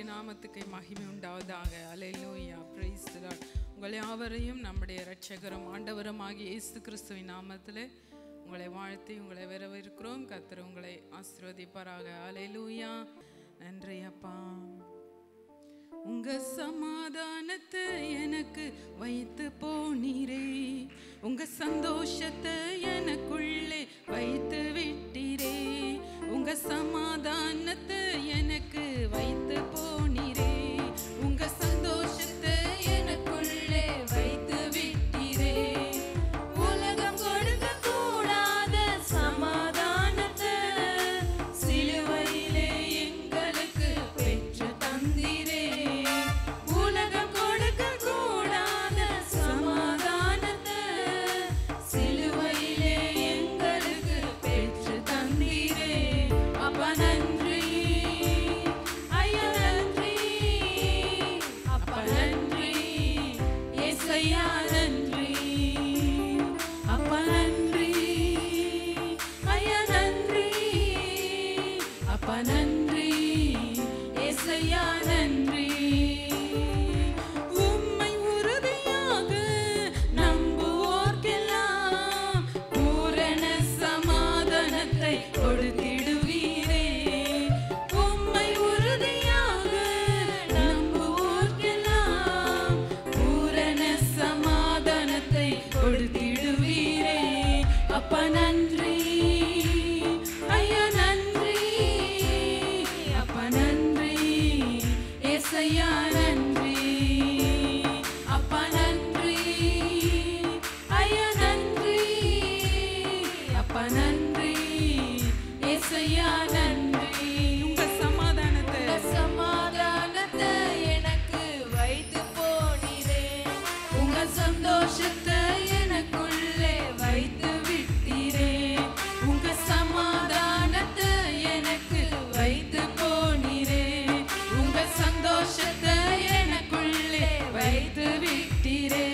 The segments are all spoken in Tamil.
நாமத்துக்கு மகிமை உண்டாவதாக. அல்லேலூயா, பிரைஸ் தி லார்ட். உங்கள் யாவரையும் நம்முடைய இரட்சகரும் ஆண்டவருமாகிய இயேசு கிறிஸ்துவின் நாமத்திலே உங்களை வாழ்த்தி உங்களை வரவேற்கிறோம். கர்த்தர் உங்களை ஆசீர்வதிப்பாராக. அல்லேலூயா. நன்றி அப்பா. உங்க சமாதானத்தை எனக்கு வைத்து போனீரே, உங்க சந்தோஷத்தை எனக்குள்ளே வைத்து விட்டீரே. உங்க சமாதானத்தை எனக்கு வைத்து போனீரே, உங்க சந்தோஷத்தை எனக்குள்ளே வைத்து விட்டீரே. உலகம் கொடுக்க கூடாத சமாதானத்தை சிலுவையிலே எங்களுக்கு பெற்று தந்தீரே. உலகம் கொடுக்க கூடாத சமாதானத்தை சிலுவையிலே எங்களுக்கு பெற்று தந்தீரே. அப்பா நன்றி, ஐயா நன்றி, அப்பா நன்றி, ஏசையா நன்றி, அப்பா நன்றி, ஐயா நன்றி, அப்பா நன்றி, ஏசையா நன்றி. உம்மை உறுதியாக நம்புவோர்க்கெல்லாம் பூரண சமாதானத்தை கொடுத்திடுவீரே. உம்மை உறுதியாக நம்புவோர்க்கெல்லாம் பூரண சமாதானத்தை கொடுத்திடுவீரே. அப்பா நன்றி, ஐயா நன்றி, அப்பா நன்றி, ஏசையா நன்றி, அப்பா நன்றி, ஐயா நன்றி, அப்பா நன்றி, ஏசையா நன்றி. உங்க சமாதானத்தை எனக்கு வைத்து போனீரே, உங்க சந்தோஷத்தை எனக்குள்ளே வைத்து விட்டீரே. உங்க சமாதானத்தை எனக்கு வைத்து போனீரே, உங்க சந்தோஷத்தை எனக்குள்ளே வைத்து விட்டீரே.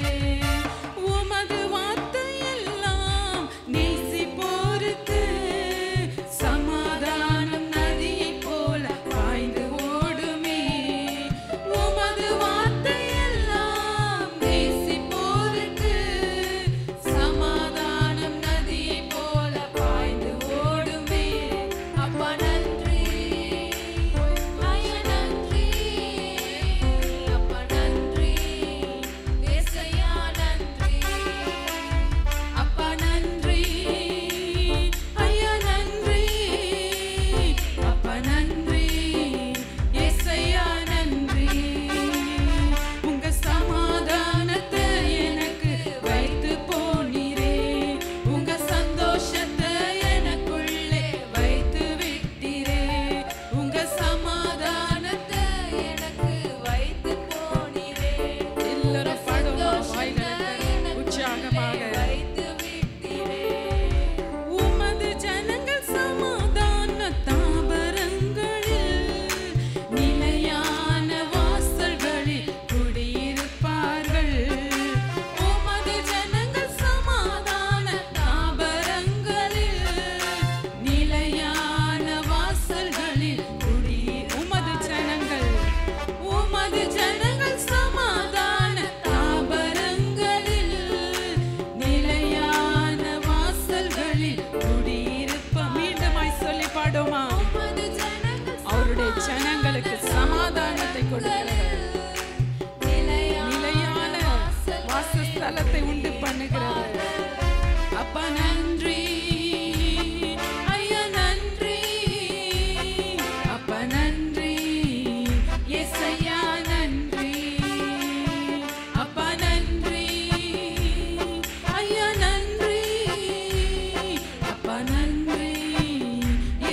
உமது வார்த்தை எல்லாம் நேசிப்போருக்கு சமாதானம் நதியைப் போல பாய்ந்து ஓடுமே. உமது வார்த்தை எல்லாம் நேசிப்போருக்கு சமாதானம் நதியைப் போல பாய்ந்து ஓடுமே. அப்பா நன்றி, ஐயா நன்றி, அப்பா நன்றி, ஏசையா நன்றி, அப்பா நன்றி, ஐயா நன்றி, அப்பா நன்றி, ஏசையா நன்றி. உங்க சமாதானத்தை எனக்கு வைத்து போனீரே, உங்க சந்தோஷத்தை எனக்குள்ளே வைத்து விட்டீரே. உங்க சமாதானத்தை எனக்கு வைத்து போனீரே. எல்லாரும் பாடுவோமா? வாய்களை உற்சாகமாக வைத்து விட்டீரே. உமது ஜனங்கள் சமாதான தாபரங்களில் நிலையான வாசல்களில் குடியிருப்பார்கள். உமது ஜனங்கள் சமாதான தாபரங்களில் நிலையான வாசல்களில் உமது ஜனங்கள் சமாதான தாபரங்களில் நிலையான வாசல்களில் குடியிருப்ப. மீண்டுமாய் சொல்லி பாடுமா? அவருடைய ஜனங்களுக்கு சமாதானத்தை கொடுக்கிறவர், நிலையான வாசஸ்தலத்தை உண்டு பண்ணுகிறவர். அப்பா நன்றி, ஐயா நன்றி, அப்பா நன்றி, ஏசையா நன்றி, அப்பா நன்றி, ஐயா நன்றி, அப்பா நன்றி,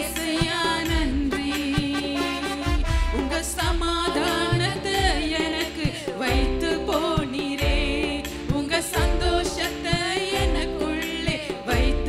ஏசையா நன்றி. உங்க சமாதானத்தை எனக்கு வைத்து போனீரே, உங்க சந்தோஷத்தை எனக்குள்ளே வைத்து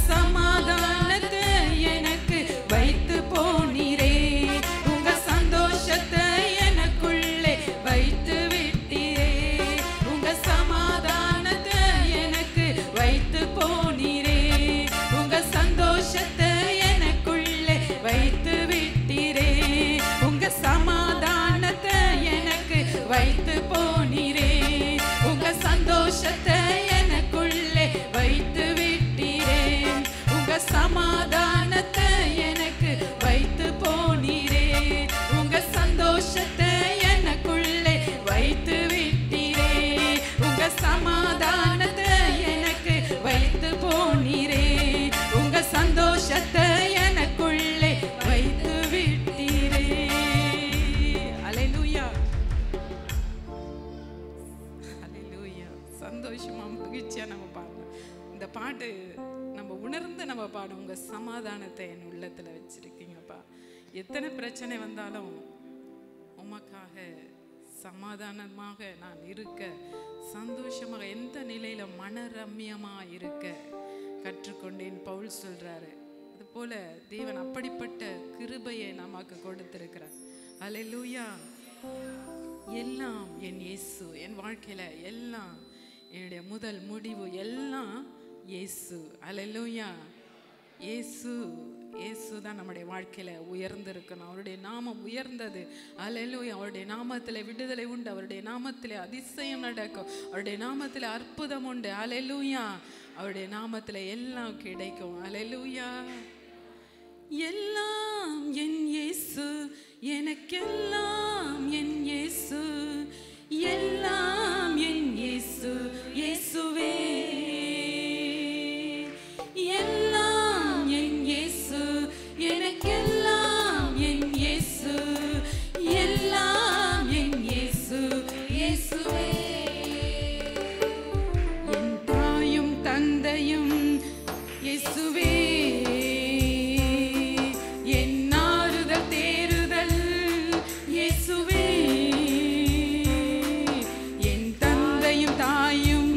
சமாதானத்தை எனக்கு வைத்து போனீரே, உங்க சந்தோஷத்தை எனக்குள்ளே வைத்து விட்டீரே, உங்க சமாதானத்தை எனக்கு வைத்து போனீரே, உங்க சந்தோஷத்தை எனக்குள்ளே வைத்து விட்டீரே, உங்க சமாதானத்தை எனக்கு வைத்து போனீரே, உங்க சந்தோஷத்தை எனக்குள்ளே வைத்து விட்டீரே, உங்க சமாதானத்தை எனக்கு வைத்து போனீரே, உங்க சந்தோஷத்தை எனக்குள்ளே வைத்து விட்டீரே, உங்க சமாதானத்தை எனக்கு வைத்து போனீரே, உங்க சந்தோஷத்தை எனக்குள்ளே வைத்து விட்டீரே. அல்லேலூயா, அல்லேலூயா. சந்தோஷமா மகிழ்ச்சியா நம்ம பாடணும். இந்த பாட்டு நம்ம உணர்ந்து நம்ம பாடும். உங்க சமாதானத்தை என் உள்ளத்துல வச்சிருக்கீங்கப்பா. எத்தனை பிரச்சனை வந்தாலும் உமக்காக சமாதானமாக நான் இருக்க, சந்தோஷமாக எந்த நிலையில மனரம்யமா இருக்க கற்றுக்கொண்டேன் பவுல் சொல்றாரு. அது போல தேவன் அப்படிப்பட்ட கிருபையை நமக்கு கொடுத்திருக்கிறார். அல்லேலூயா. எல்லாம் என் இயேசு, என் வாழ்க்கையில எல்லாம், என்னுடைய முதல் முடிவு எல்லாம் இயேசு. அல்லேலூயா. இயேசு, இயேசு தான் நம்முடைய வாழ்க்கையில உயர்ந்திருக்கணும். அவருடைய நாமம் உயர்ந்தது. அல்லேலூயா. அவருடைய நாமத்தில் விடுதலை உண்டு, அவருடைய நாமத்தில் அதிசயம் நடக்கும், அவருடைய நாமத்தில் அற்புதம் உண்டு. அல்லேலூயா. அவருடைய நாமத்தில் எல்லாம் கிடைக்கும். அல்லேலூயா. எல்லாம் என் இயேசு, எனக்கெல்லாம் என் இயேசு, எல்லாம் என் இயேசு, இயேசுவே, எல்லாம் என் இயேசு, எனக்கெல்லாம் என் இயேசு, எல்லாம் என் இயேசு, இயேசுவே. என் தாயும் தந்தையும் இயேசுவே, என் ஆறுதல் தேறுதல் இயேசுவே, என் தந்தையும் தாயும்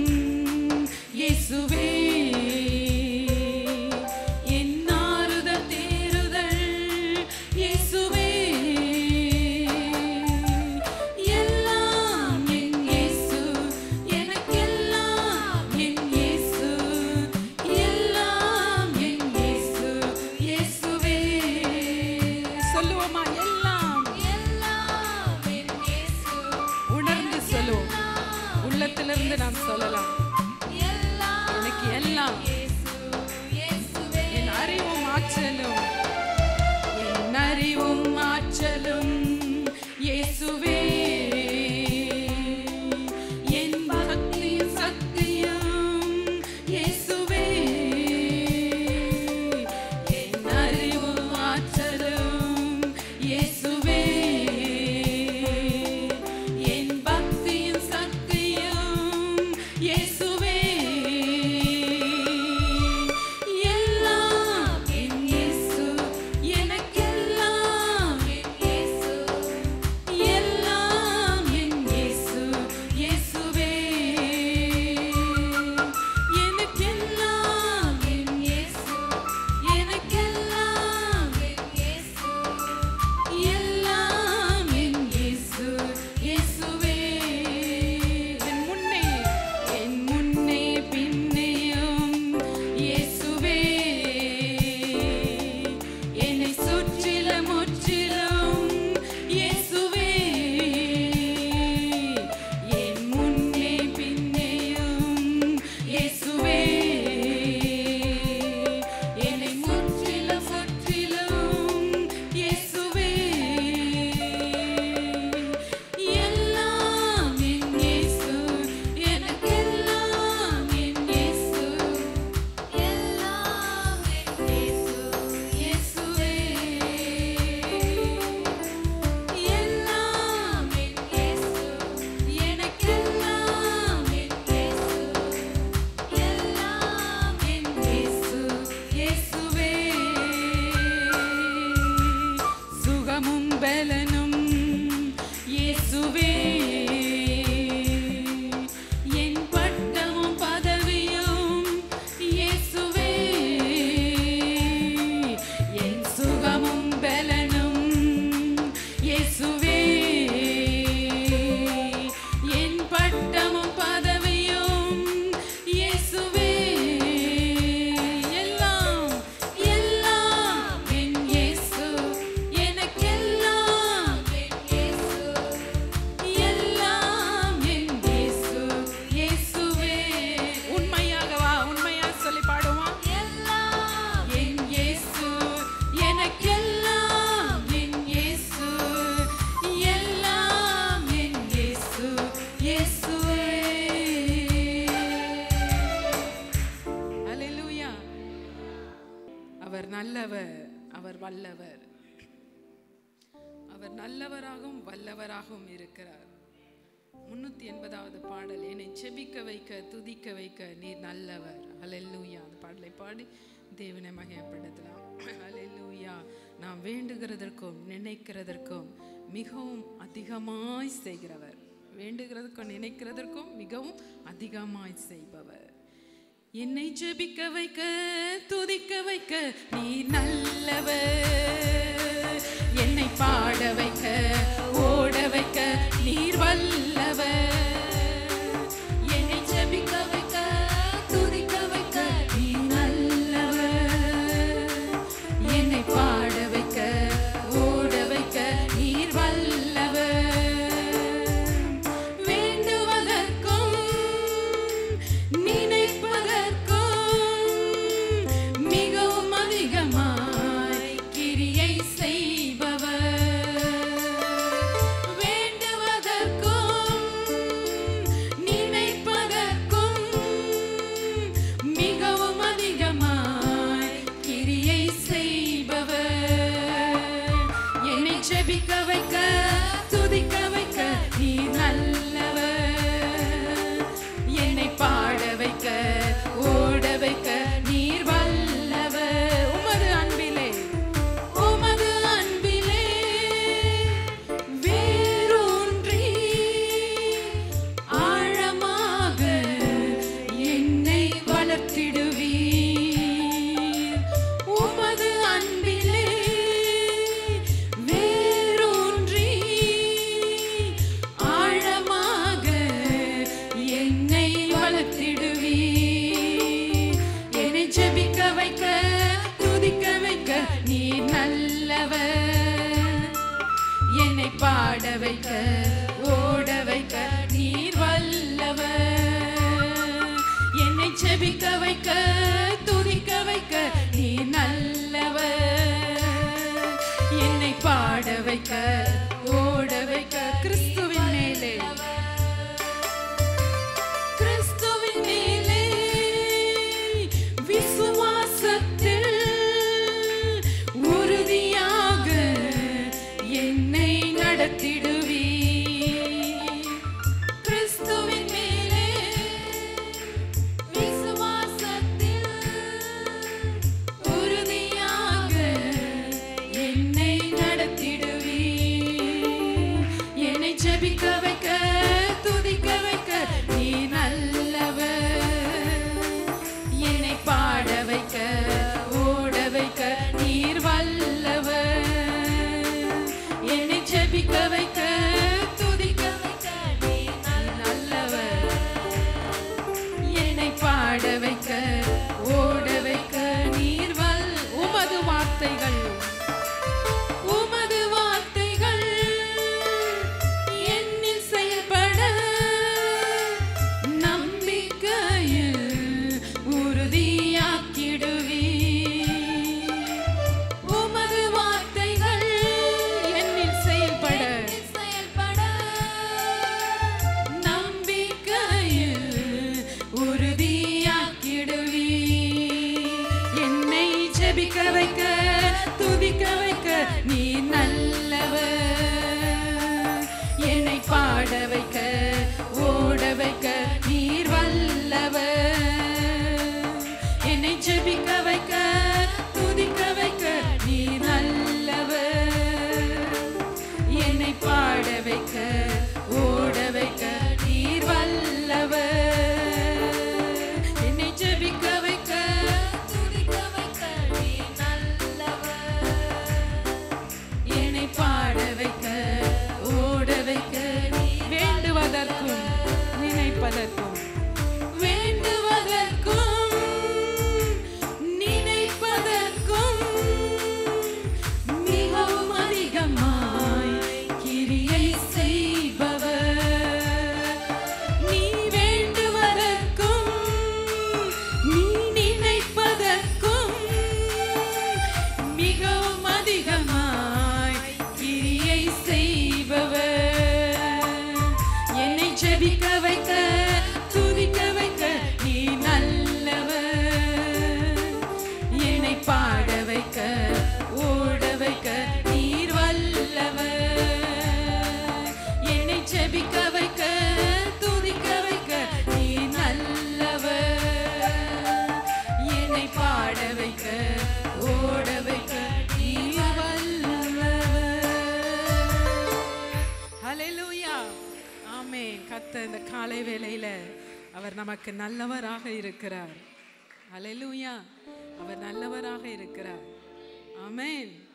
அவர் நல்லவர், அவர் வல்லவர். அவர் நல்லவராகவும் வல்லவராகவும் இருக்கிறார். 380வது பாடல், என்னை செபிக்க வைக்க துதிக்க வைக்க நீர் நல்லவர். ஹல்லேலூயா. அந்த பாடலை பாடி தேவனை மகிமைப்படுத்தலாம். ஹல்லேலூயா. நாம் வேண்டுகிறதற்கும் நினைக்கிறதற்கும் மிகவும் அதிகமாய் செய்கிறவர். வேண்டுகிறதற்கும் நினைக்கிறதற்கும் மிகவும் அதிகமாய் செய்பவர். என்னை ஜெபிக்க வைக்க துதிக்க வைக்க நீர் நல்லவர். என்னை பாட வைக்க ஓட வைக்க நீர் வல்லவர். என்னை ஜெபிக்க வைக்க துதிக்க வைக்க நீர் நல்லவர். என்னை பாட வைக்க ஓட வைக்க நீர் வல்லவர். வேண்டுவதற்கும் நினைப்பதற்கும் மிகவும் அதிகமாய் கிரியை செய்பவர். வேண்டுவதற்கும் நினைப்பதற்கும் மிகவும் அதிகமாய் கிரியை செய்பவர். என்னை ஜெபிக்க வைக்க துதிக்க வைக்க நீர் நல்லவர். என்னை பாட வைக்க ஓட வைக்க நீர் வல்லவர். உமது அன்பிலே உமது அன்பிலே வேரூன்றி ஆழமாக என்னை வளர்த்திடுவீர். உமது அன்பிலே வேரூன்றி ஆழமாக என்னை வளர்த்திடுவீர். என்னை ஜெபிக்க வைக்க துதிக்க வைக்க நீர் நல்லவர். என்னை பாட வைக்க ஓட வைக்க நீர் வல்லவர். என்னை ஜெபிக்க வைக்க துதிக்க வைக்க நீர் நல்லவர். என்னை பாட வைக்க ஓட வைக்க கிறிஸ்துவின் மேலே கிறிஸ்துவின் மேலே விசுவாசத்தில் உறுதியாக என்னை நடத்திடுவீர். கிறிஸ்துவின் மேலே விசுவாசத்தில் உறுதியாக என்னை நடத்திடுவீர். என்னை ஜெபிக்க வைக்க துதிக்க வைக்க நீர் நல்லவர். என்னை பாட வைக்க ஓட வைக்க நீர் வல்லவர். என்னை ஜெபிக்க வைக்க துதிக்க வைக்க நீர் நல்லவர். என்னை பாட வைக்க ஓட வைக்க நீர் உமது வார்த்தைகள் உமது வார்த்தைகள் என்னில் செயல்பட நம்பிக்கையில் உறுதியாக்கிடுவீர். உமது வார்த்தைகள் என்னில் செயல்பட நம்பிக்கையில் உறுதியாக்கிடுவீர். என்னை ஜெபிக்க வைக்க துதிக்க வைக்க நீர் நல்லவர். என்னை பாட வைக்க ஓட வைக்க நீர் வல்லவர். என்னை ஜெபிக்க வைக்க துதிக்க வைக்க நீர் நல்லவர். என்னை பாட வைக்க ஓட வைக்க நீர் வல்லவர். என்னை ஜெபிக்க வைக்க துதிக்க வைக்க நீர் நல்லவர். என்னை பாட வைக்க ஓட வைக்க வேண்டுவதற்கும் நினைப்பதற்கும் கர்த்தர் இந்த காலை வேளையில அவர் நமக்கு நல்லவராக இருக்கிறார். அல்லேலூயா. அவர் நல்லவராக இருக்கிறார். ஆமென்.